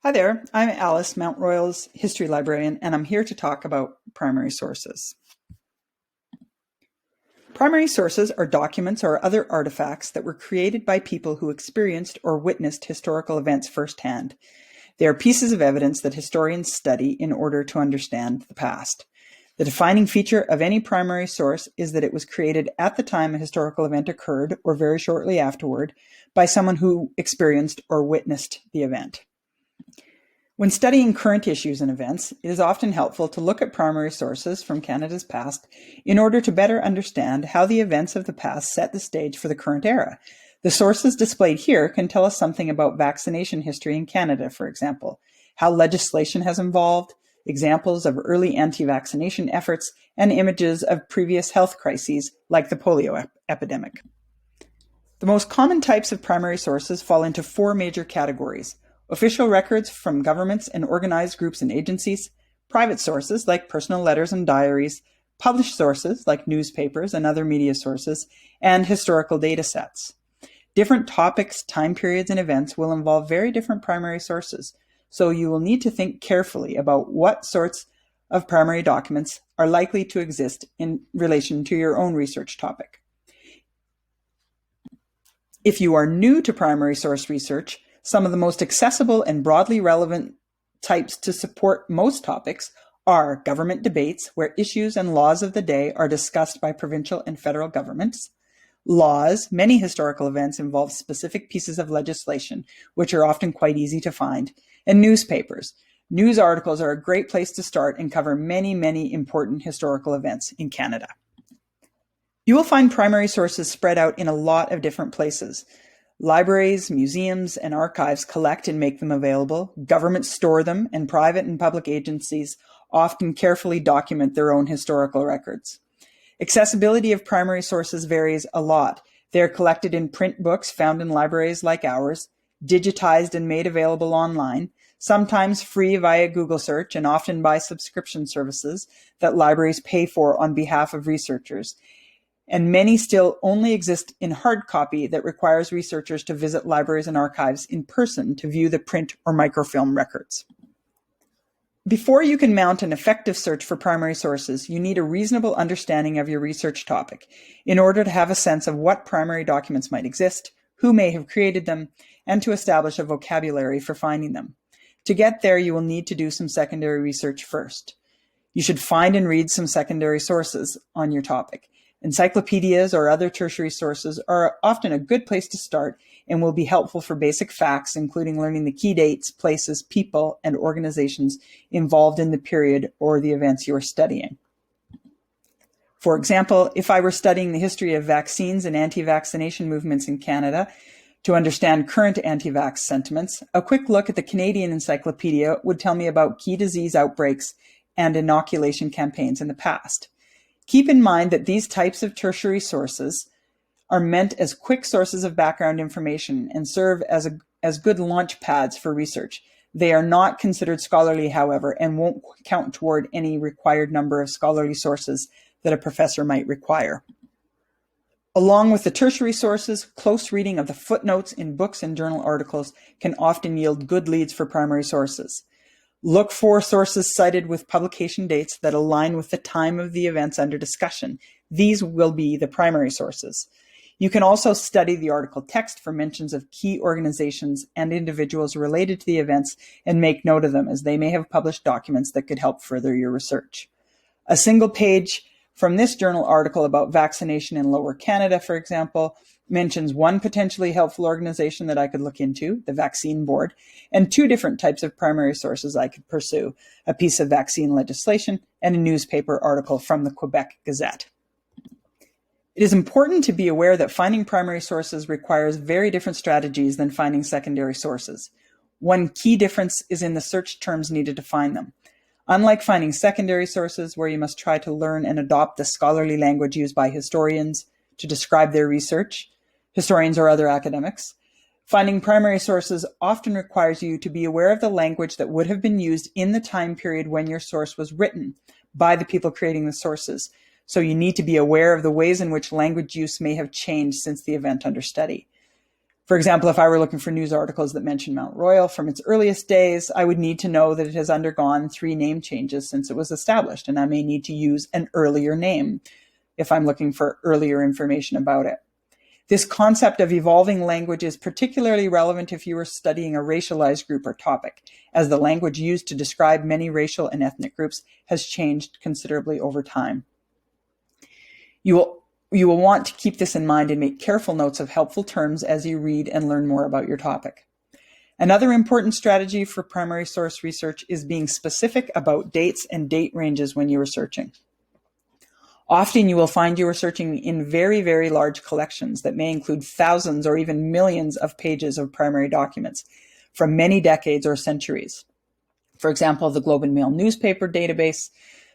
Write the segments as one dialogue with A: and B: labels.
A: Hi there, I'm Alice, Mount Royal's history librarian, and I'm here to talk about primary sources. Primary sources are documents or other artifacts that were created by people who experienced or witnessed historical events firsthand. They are pieces of evidence that historians study in order to understand the past. The defining feature of any primary source is that it was created at the time a historical event occurred or very shortly afterward by someone who experienced or witnessed the event. When studying current issues and events, it is often helpful to look at primary sources from Canada's past in order to better understand how the events of the past set the stage for the current era. The sources displayed here can tell us something about vaccination history in Canada, for example, how legislation has evolved, examples of early anti-vaccination efforts, and images of previous health crises like the polio epidemic. The most common types of primary sources fall into four major categories: official records from governments and organized groups and agencies, private sources like personal letters and diaries, published sources like newspapers and other media sources, and historical data sets. Different topics, time periods, and events will involve very different primary sources, so you will need to think carefully about what sorts of primary documents are likely to exist in relation to your own research topic. If you are new to primary source research, some of the most accessible and broadly relevant types to support most topics are government debates, where issues and laws of the day are discussed by provincial and federal governments; laws, many historical events involve specific pieces of legislation, which are often quite easy to find; and newspapers. News articles are a great place to start and cover many important historical events in Canada. You will find primary sources spread out in a lot of different places. Libraries, museums, and archives collect and make them available. Governments store them, and private and public agencies often carefully document their own historical records. Accessibility of primary sources varies a lot. They are collected in print books found in libraries like ours, digitized and made available online, sometimes free via Google search and often by subscription services that libraries pay for on behalf of researchers. And many still only exist in hard copy that requires researchers to visit libraries and archives in person to view the print or microfilm records. Before you can mount an effective search for primary sources, you need a reasonable understanding of your research topic in order to have a sense of what primary documents might exist, who may have created them, and to establish a vocabulary for finding them. To get there, you will need to do some secondary research first. You should find and read some secondary sources on your topic. Encyclopedias or other tertiary sources are often a good place to start and will be helpful for basic facts, including learning the key dates, places, people, and organizations involved in the period or the events you are studying. For example, if I were studying the history of vaccines and anti-vaccination movements in Canada to understand current anti-vax sentiments, a quick look at the Canadian Encyclopedia would tell me about key disease outbreaks and inoculation campaigns in the past. Keep in mind that these types of tertiary sources are meant as quick sources of background information and serve as good launch pads for research. They are not considered scholarly, however, and won't count toward any required number of scholarly sources that a professor might require. Along with the tertiary sources, close reading of the footnotes in books and journal articles can often yield good leads for primary sources. Look for sources cited with publication dates that align with the time of the events under discussion. These will be the primary sources. You can also study the article text for mentions of key organizations and individuals related to the events and make note of them, as they may have published documents that could help further your research. A single page from this journal article about vaccination in Lower Canada, for example, mentions one potentially helpful organization that I could look into, the Vaccine Board, and two different types of primary sources I could pursue: a piece of vaccine legislation and a newspaper article from the Quebec Gazette. It is important to be aware that finding primary sources requires very different strategies than finding secondary sources. One key difference is in the search terms needed to find them. Unlike finding secondary sources, where you must try to learn and adopt the scholarly language used by historians to describe their research, historians or other academics, finding primary sources often requires you to be aware of the language that would have been used in the time period when your source was written by the people creating the sources. So you need to be aware of the ways in which language use may have changed since the event under study. For example, if I were looking for news articles that mention Mount Royal from its earliest days, I would need to know that it has undergone 3 name changes since it was established, and I may need to use an earlier name if I'm looking for earlier information about it. This concept of evolving language is particularly relevant if you are studying a racialized group or topic, as the language used to describe many racial and ethnic groups has changed considerably over time. You will want to keep this in mind and make careful notes of helpful terms as you read and learn more about your topic. Another important strategy for primary source research is being specific about dates and date ranges when you are searching. Often you will find you are searching in very, very large collections that may include thousands or even millions of pages of primary documents from many decades or centuries. For example, the Globe and Mail newspaper database,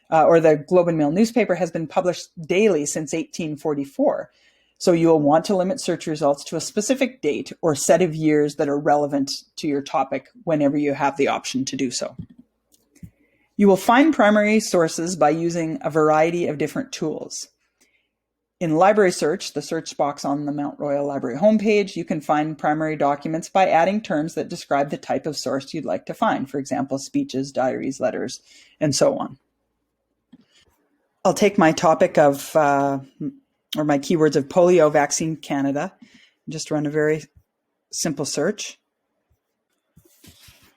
A: or the Globe and Mail newspaper has been published daily since 1844. So you will want to limit search results to a specific date or set of years that are relevant to your topic whenever you have the option to do so. You will find primary sources by using a variety of different tools. In library search, the search box on the Mount Royal Library homepage, you can find primary documents by adding terms that describe the type of source you'd like to find. For example, speeches, diaries, letters, and so on. I'll take my topic of, or my keywords of polio vaccine Canada, and just run a very simple search.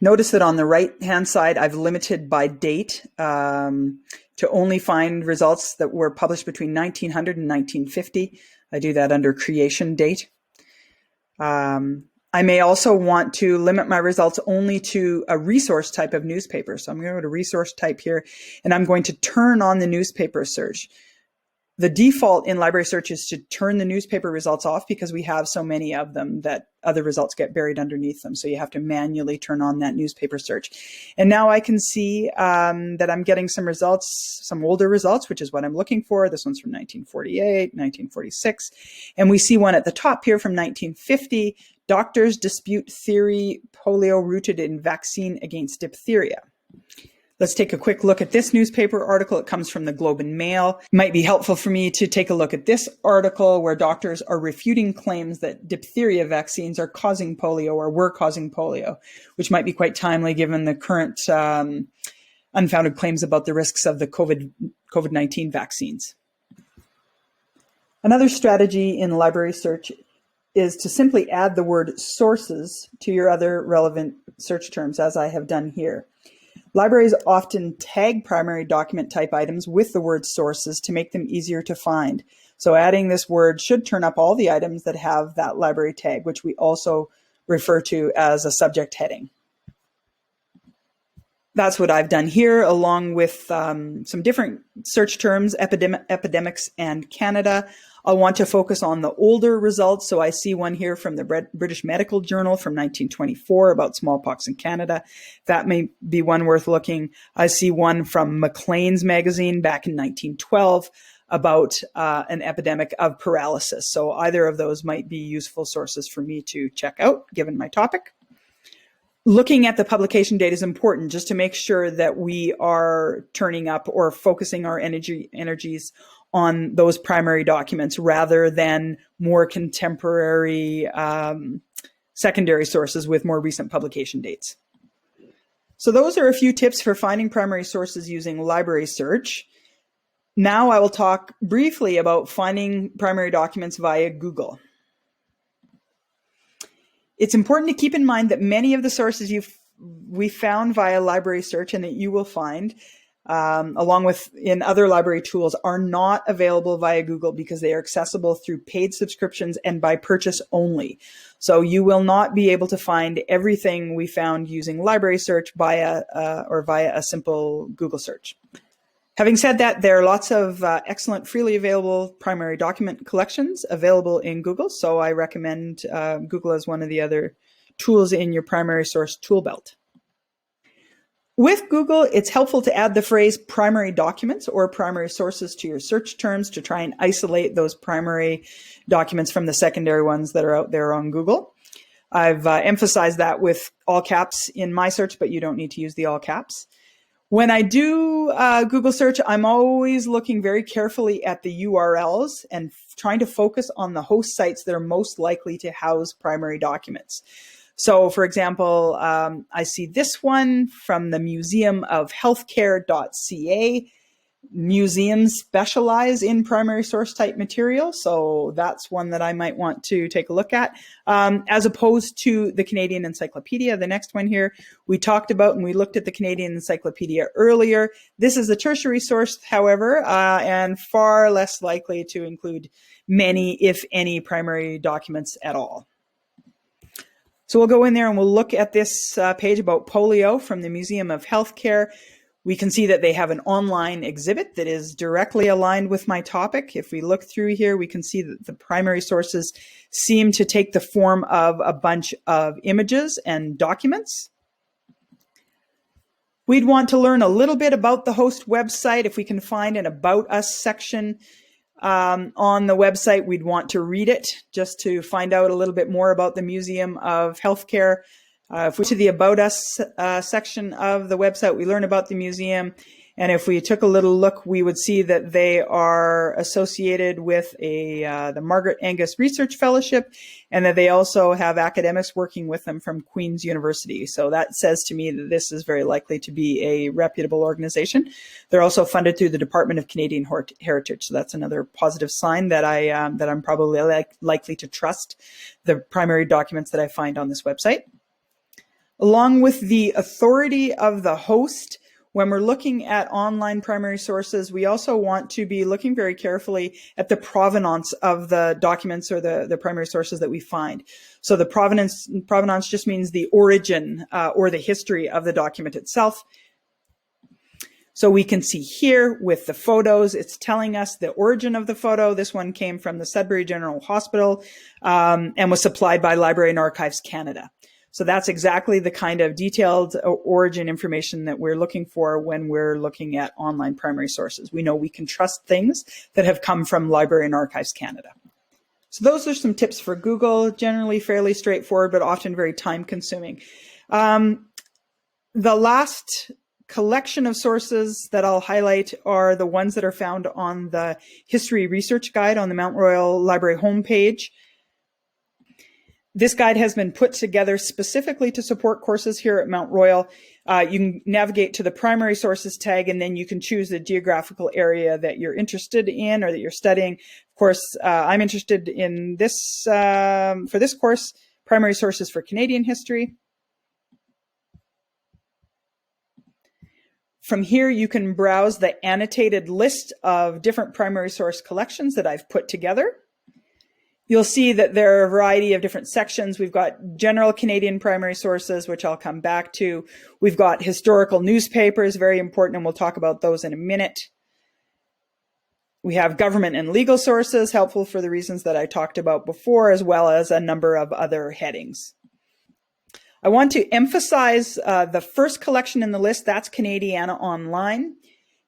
A: Notice that on the right-hand side, I've limited by date to only find results that were published between 1900 and 1950. I do that under creation date. I may also want to limit my results only to a resource type of newspaper. So I'm going to go to resource type here, and I'm going to turn on the newspaper search. The default in library search is to turn the newspaper results off because we have so many of them that other results get buried underneath them. So you have to manually turn on that newspaper search. And now I can see that I'm getting some results, some older results, which is what I'm looking for. This one's from 1948, 1946. And we see one at the top here from 1950, Doctors Dispute Theory, Polio Rooted in Vaccine Against Diphtheria. Let's take a quick look at this newspaper article. It comes from the Globe and Mail. It might be helpful for me to take a look at this article where doctors are refuting claims that diphtheria vaccines are causing polio or were causing polio, which might be quite timely given the current unfounded claims about the risks of the COVID-19 vaccines. Another strategy in library search is to simply add the word sources to your other relevant search terms, as I have done here. Libraries often tag primary document type items with the word sources to make them easier to find. So adding this word should turn up all the items that have that library tag, which we also refer to as a subject heading. That's what I've done here, along with some different search terms, epidemics and Canada. I'll want to focus on the older results. So I see one here from the British Medical Journal from 1924 about smallpox in Canada. That may be one worth looking. I see one from Maclean's magazine back in 1912 about an epidemic of paralysis. So either of those might be useful sources for me to check out, given my topic. Looking at the publication date is important just to make sure that we are turning up or focusing our energies on those primary documents rather than more contemporary secondary sources with more recent publication dates. So those are a few tips for finding primary sources using library search. Now I will talk briefly about finding primary documents via Google. It's important to keep in mind that many of the sources we found via library search and that you will find, along with in other library tools, are not available via Google because they are accessible through paid subscriptions and by purchase only. So you will not be able to find everything we found using library search via a simple Google search. Having said that, there are lots of excellent freely available primary document collections available in Google, so I recommend Google as one of the other tools in your primary source tool belt. With Google, it's helpful to add the phrase primary documents or primary sources to your search terms to try and isolate those primary documents from the secondary ones that are out there on Google. I've emphasized that with all caps in my search, but you don't need to use the all caps. When I do Google search, I'm always looking very carefully at the URLs and trying to focus on the host sites that are most likely to house primary documents. So, for example, I see this one from the Museum of Healthcare.ca. Museums specialize in primary source type material, so that's one that I might want to take a look at, as opposed to the Canadian Encyclopedia. The next one here, we talked about and we looked at the Canadian Encyclopedia earlier. This is a tertiary source, however, and far less likely to include many, if any, primary documents at all. So we'll go in there and we'll look at this page about polio from the Museum of Healthcare. We can see that they have an online exhibit that is directly aligned with my topic. If we look through here, we can see that the primary sources seem to take the form of a bunch of images and documents. We'd want to learn a little bit about the host website. If we can find an About Us section on the website, we'd want to read it just to find out a little bit more about the Museum of Healthcare. If we to the About Us section of the website, we learn about the museum. And if we took a little look, we would see that they are associated with the Margaret Angus Research Fellowship, and that they also have academics working with them from Queen's University. So that says to me that this is very likely to be a reputable organization. They're also funded through the Department of Canadian Heritage. So that's another positive sign that I'm probably likely to trust the primary documents that I find on this website. Along with the authority of the host, when we're looking at online primary sources, we also want to be looking very carefully at the provenance of the documents or the primary sources that we find. So the provenance just means the origin or the history of the document itself. So we can see here with the photos, it's telling us the origin of the photo. This one came from the Sudbury General Hospital and was supplied by Library and Archives Canada. So that's exactly the kind of detailed origin information that we're looking for when we're looking at online primary sources. We know we can trust things that have come from Library and Archives Canada. So those are some tips for Google, generally fairly straightforward, but often very time consuming. The last collection of sources that I'll highlight are the ones that are found on the History Research Guide on the Mount Royal Library homepage. This guide has been put together specifically to support courses here at Mount Royal. You can navigate to the primary sources tag, and then you can choose the geographical area that you're interested in or that you're studying. Of course, I'm interested in this, for this course, primary sources for Canadian history. From here, you can browse the annotated list of different primary source collections that I've put together. You'll see that there are a variety of different sections. We've got general Canadian primary sources, which I'll come back to. We've got historical newspapers, very important, and we'll talk about those in a minute. We have government and legal sources, helpful for the reasons that I talked about before, as well as a number of other headings. I want to emphasize the first collection in the list, that's Canadiana Online.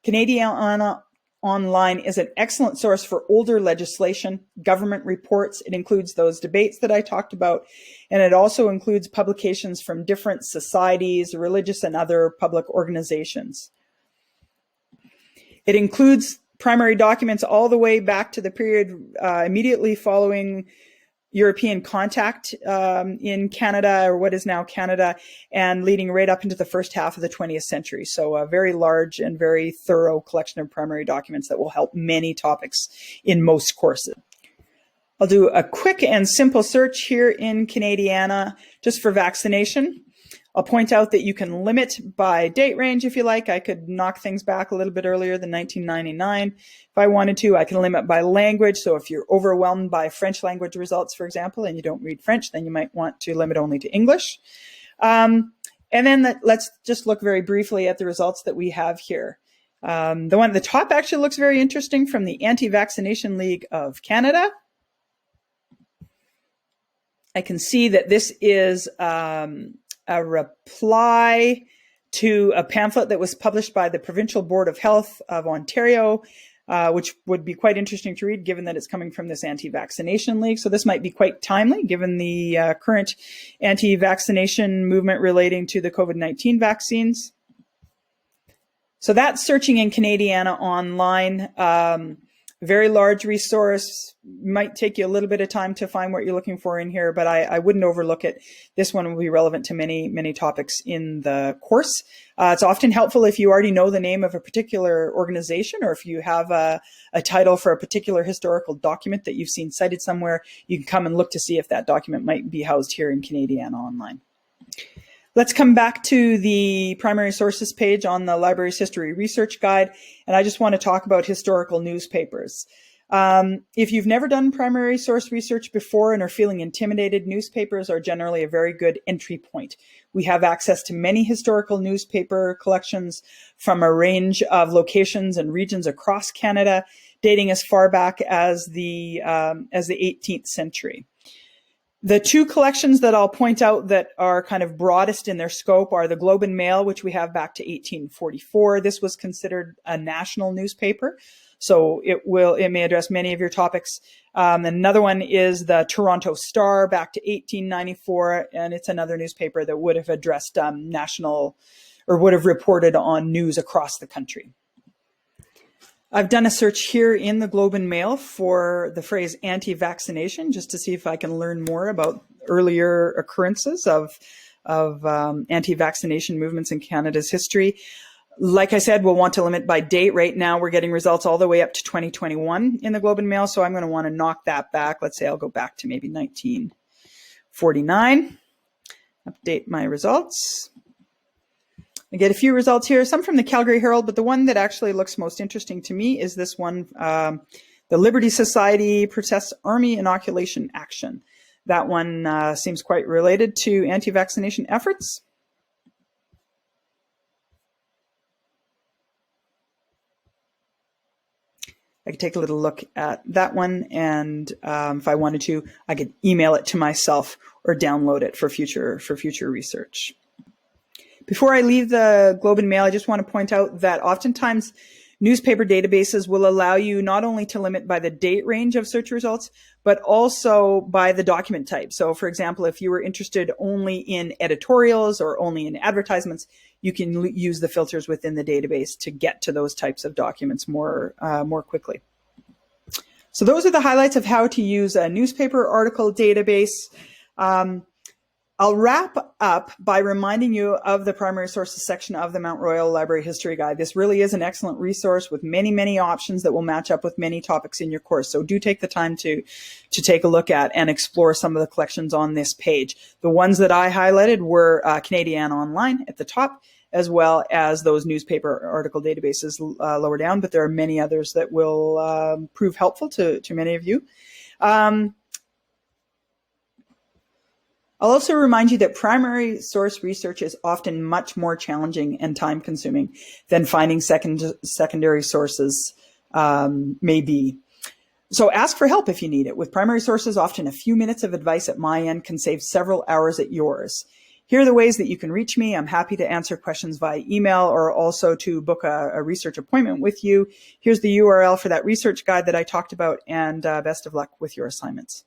A: Canadiana Online is an excellent source for older legislation, government reports. It includes those debates that I talked about, and it also includes publications from different societies, religious and other public organizations. It includes primary documents all the way back to the period immediately following European contact in Canada, or what is now Canada, and leading right up into the first half of the 20th century. So a very large and very thorough collection of primary documents that will help many topics in most courses. I'll do a quick and simple search here in Canadiana just for vaccination. I'll point out that you can limit by date range if you like. I could knock things back a little bit earlier than 1999. If I wanted to, I can limit by language. So if you're overwhelmed by French language results, for example, and you don't read French, then you might want to limit only to English. And then let's just look very briefly at the results that we have here. The one at the top actually looks very interesting, from the Anti-Vaccination League of Canada. I can see that this is a reply to a pamphlet that was published by the Provincial Board of Health of Ontario, which would be quite interesting to read given that it's coming from this Anti-Vaccination League. So this might be quite timely given the current anti-vaccination movement relating to the COVID-19 vaccines. So that's Searching in Canadiana online. Very large resource, might take you a little bit of time to find what you're looking for in here, but I wouldn't overlook it. This one will be relevant to many topics in the course. It's often helpful if you already know the name of a particular organization, or if you have a title for a particular historical document that you've seen cited somewhere, you can come and look to see if that document might be housed here in Canadiana online. Let's come back to the primary sources page on the library's history research guide, and I just want to talk about historical newspapers. If you've never done primary source research before and are feeling intimidated, newspapers are generally a very good entry point. We have access to many historical newspaper collections from a range of locations and regions across Canada, dating as far back as the 18th century. The two collections that I'll point out that are kind of broadest in their scope are the Globe and Mail, which we have back to 1844. This was considered a national newspaper, so it may address many of your topics. Another one is the Toronto Star back to 1894, and it's another newspaper that would have addressed national, or would have reported on news across the country. I've done a search here in the Globe and Mail for the phrase anti-vaccination, just to see if I can learn more about earlier occurrences of anti-vaccination movements in Canada's history. Like I said, we'll want to limit by date. Right now, we're getting results all the way up to 2021 in the Globe and Mail, so I'm going to want to knock that back. Let's say I'll go back to maybe 1949, update my results. I get a few results here, some from the Calgary Herald, but the one that actually looks most interesting to me is this one, the Liberty Society protests Army inoculation action. That one seems quite related to anti-vaccination efforts. I could take a little look at that one, and if I wanted to, I could email it to myself or download it for future research. Before I leave the Globe and Mail, I just want to point out that oftentimes newspaper databases will allow you not only to limit by the date range of search results, but also by the document type. So for example, if you were interested only in editorials or only in advertisements, you can use the filters within the database to get to those types of documents more quickly. So those are the highlights of how to use a newspaper article database. I'll wrap up by reminding you of the primary sources section of the Mount Royal Library History Guide. This really is an excellent resource with many options that will match up with many topics in your course. So do take the time to take a look at and explore some of the collections on this page. The ones that I highlighted were Canadiana Online at the top, as well as those newspaper article databases lower down, but there are many others that will prove helpful to many of you. I'll also remind you that primary source research is often much more challenging and time-consuming than finding secondary sources may be. So ask for help if you need it. With primary sources, often a few minutes of advice at my end can save several hours at yours. Here are the ways that you can reach me. I'm happy to answer questions via email or also to book a research appointment with you. Here's the URL for that research guide that I talked about, and best of luck with your assignments.